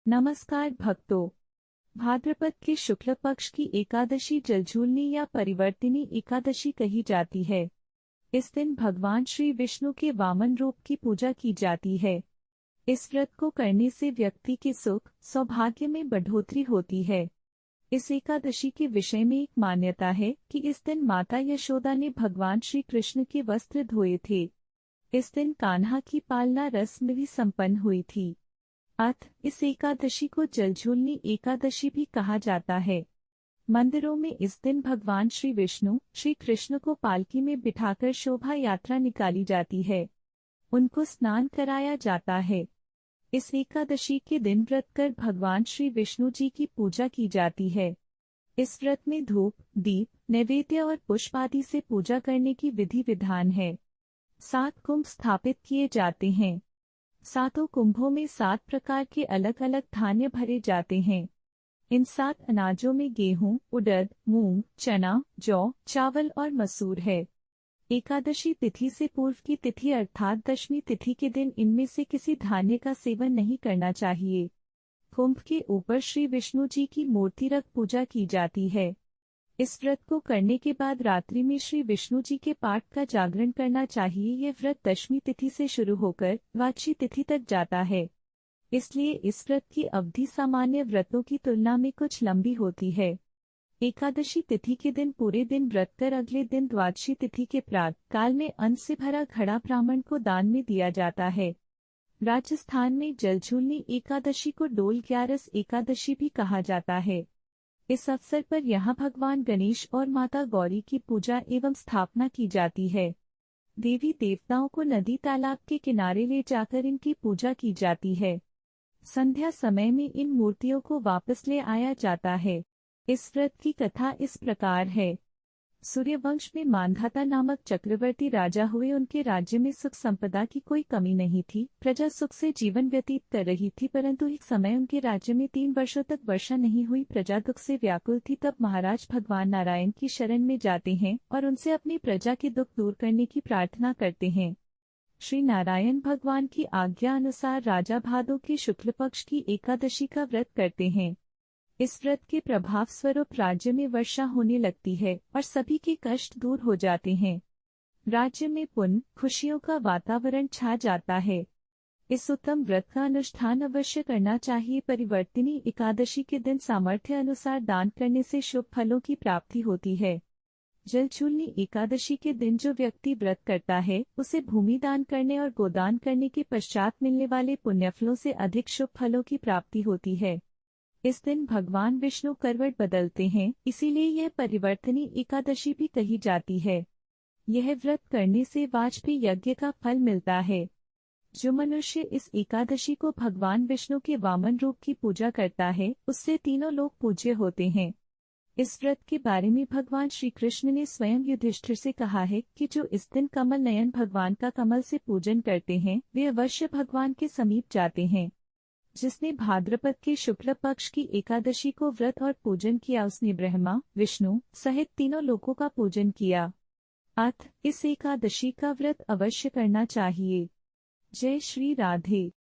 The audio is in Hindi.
नमस्कार भक्तों। भाद्रपद के शुक्ल पक्ष की एकादशी जलझूलनी या परिवर्तिनी एकादशी कही जाती है। इस दिन भगवान श्री विष्णु के वामन रूप की पूजा की जाती है। इस व्रत को करने से व्यक्ति के सुख सौभाग्य में बढ़ोतरी होती है। इस एकादशी के विषय में एक मान्यता है कि इस दिन माता यशोदा ने भगवान श्री कृष्ण के वस्त्र धोए थे। इस दिन कान्हा की पालना रस्म भी संपन्न हुई थी। इस एकादशी को जलझूलनी एकादशी भी कहा जाता है। मंदिरों में इस दिन भगवान श्री विष्णु श्री कृष्ण को पालकी में बिठाकर शोभा यात्रा निकाली जाती है। उनको स्नान कराया जाता है। इस एकादशी के दिन व्रत कर भगवान श्री विष्णु जी की पूजा की जाती है। इस व्रत में धूप, दीप, नैवेद्य और पुष्प आदि से पूजा करने की विधि विधान है। 7 कुंभ स्थापित किए जाते हैं। 7 कुंभों में 7 प्रकार के अलग अलग धान्य भरे जाते हैं। इन 7 अनाजों में गेहूं, उड़द, मूंग, चना, जौ, चावल और मसूर है। एकादशी तिथि से पूर्व की तिथि अर्थात दशमी तिथि के दिन इनमें से किसी धान्य का सेवन नहीं करना चाहिए। कुंभ के ऊपर श्री विष्णु जी की मूर्ति रख पूजा की जाती है। इस व्रत को करने के बाद रात्रि में श्री विष्णु जी के पाठ का जागरण करना चाहिए। यह व्रत दशमी तिथि से शुरू होकर द्वादशी तिथि तक जाता है। इसलिए इस व्रत की अवधि सामान्य व्रतों की तुलना में कुछ लंबी होती है। एकादशी तिथि के दिन पूरे दिन व्रत कर अगले दिन द्वादशी तिथि के प्रातः काल में अन्न से भरा घड़ा ब्राह्मण को दान में दिया जाता है। राजस्थान में जलझूलनी एकादशी को डोल ग्यारस एकादशी भी कहा जाता है। इस अवसर पर यहाँ भगवान गणेश और माता गौरी की पूजा एवं स्थापना की जाती है। देवी देवताओं को नदी तालाब के किनारे ले जाकर इनकी पूजा की जाती है। संध्या समय में इन मूर्तियों को वापस ले आया जाता है। इस व्रत की कथा इस प्रकार है। सूर्यवंश में मांधाता नामक चक्रवर्ती राजा हुए। उनके राज्य में सुख संपदा की कोई कमी नहीं थी। प्रजा सुख से जीवन व्यतीत कर रही थी, परंतु एक समय उनके राज्य में 3 वर्षों तक वर्षा नहीं हुई। प्रजा दुख से व्याकुल थी। तब महाराज भगवान नारायण की शरण में जाते हैं और उनसे अपनी प्रजा के दुख दूर करने की प्रार्थना करते हैं। श्री नारायण भगवान की आज्ञा अनुसार राजा भादों के शुक्ल पक्ष की एकादशी का व्रत करते हैं। इस व्रत के प्रभाव स्वरूप राज्य में वर्षा होने लगती है और सभी के कष्ट दूर हो जाते हैं। राज्य में पुण्य खुशियों का वातावरण छा जाता है। इस उत्तम व्रत का अनुष्ठान अवश्य करना चाहिए। परिवर्तिनी एकादशी के दिन सामर्थ्य अनुसार दान करने से शुभ फलों की प्राप्ति होती है। जलझूलनी एकादशी के दिन जो व्यक्ति व्रत करता है उसे भूमि दान करने और गोदान करने के पश्चात मिलने वाले पुण्यफलों से अधिक शुभ फलों की प्राप्ति होती है। इस दिन भगवान विष्णु करवट बदलते हैं, इसीलिए यह परिवर्तनी एकादशी भी कही जाती है। यह व्रत करने से वाजपेयी यज्ञ का फल मिलता है। जो मनुष्य इस एकादशी को भगवान विष्णु के वामन रूप की पूजा करता है उससे तीनों लोग पूज्य होते हैं। इस व्रत के बारे में भगवान श्री कृष्ण ने स्वयं युधिष्ठिर से कहा है कि जो इस दिन कमल नयन भगवान का कमल से पूजन करते हैं वे अवश्य भगवान के समीप जाते हैं। जिसने भाद्रपद के शुक्ल पक्ष की एकादशी को व्रत और पूजन किया उसने ब्रह्मा विष्णु सहित तीनों लोकों का पूजन किया। इस एकादशी का व्रत अवश्य करना चाहिए। जय श्री राधे।